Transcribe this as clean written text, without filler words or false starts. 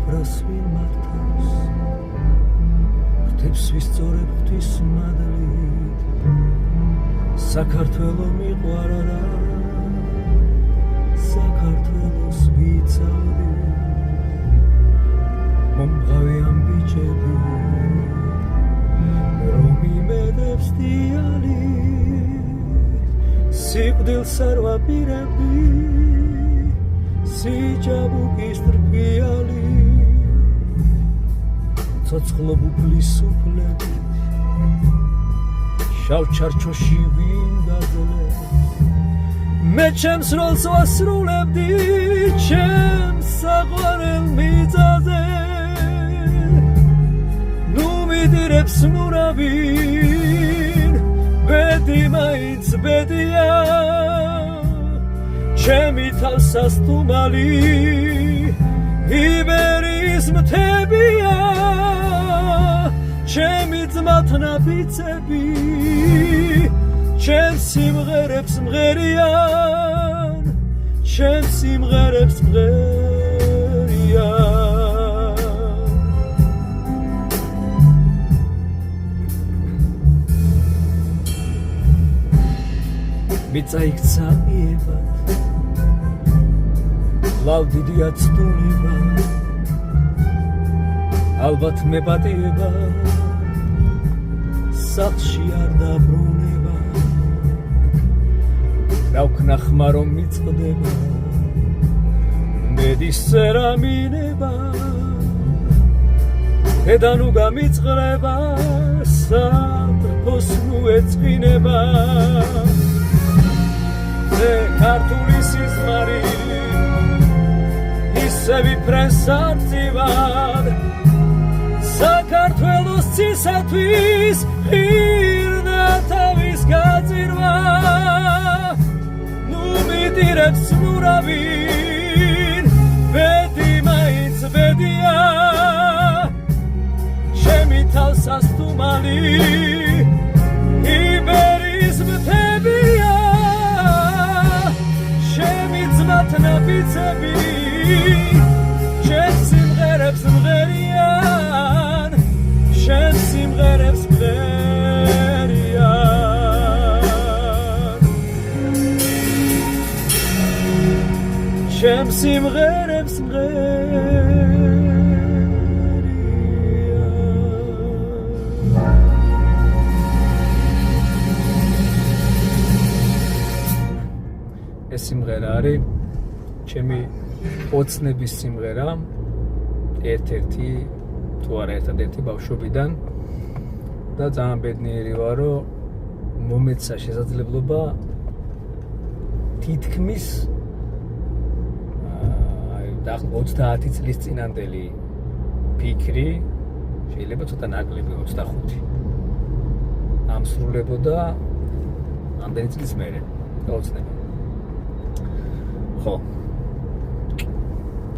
აფრას ვინ მართავს ღვთებს ვისწორებ ღვთის მადლით საქართველო მიყვარა და საქართველოს ვიცავდი მომღავიან ბიჭები რომ იმედებს დიალი სიკვდილს არ ვაპირებდი სიჭაბუკის ტრფიალი ცოცხლობუფლის უფლებით შავ ჩარჩოში ვინ გაძლებს მე ჩემს როლს ვასრულებდი ჩემს საყვარელ მიწაზე ნუ მიდირებს მურავინ ბედი მაინც ბედია ჩემი თავსასტუმალი იბერიის მთებია ჩემი ძმათ ნაბიძები ჩემს სიმღერებს მღერიან ჩემს სიმღერებს მღერიან მიწა იქცა იებად ლავ დიდია ცდუნება ალბათ მეპატიება სახლში არ დაბრუნება რა ვქნახმა რომ მიწყდება მედის წერა მინება დედა ნუ გამიწყლება სატრფოს ნუ ეწყინება ზე ქართული სიზმარი ისევ იფრენს არწივად საქართველოს ცისათვის ღირდა თავის გაძირვა ნუ მიდირებს მურავინ ბედი მაინც ბედია ჩემი თავსასტუმალი იბერიის მთებია ჩემი ძმათ ნაბიძები ჩემს სიმღერებს მღერიან ჩემს სიმღერებს მღერიან ჩემს სიმღერებს მღერიან ეს სიმღერა არის ჩემი ოცნების სიმღერა ერთ-ერთი თუ არა ერთადერთი ბავშვობიდან და ძალიან ბედნიერი ვარ რომ მომეცა შესაძლებლობა თითქმის 30 წლის წინანდელი ფიქრი შეიძლება ცოტა ნაკლები 25 ამსრულებოდა ამდენი წლის მერე ოცნება ხო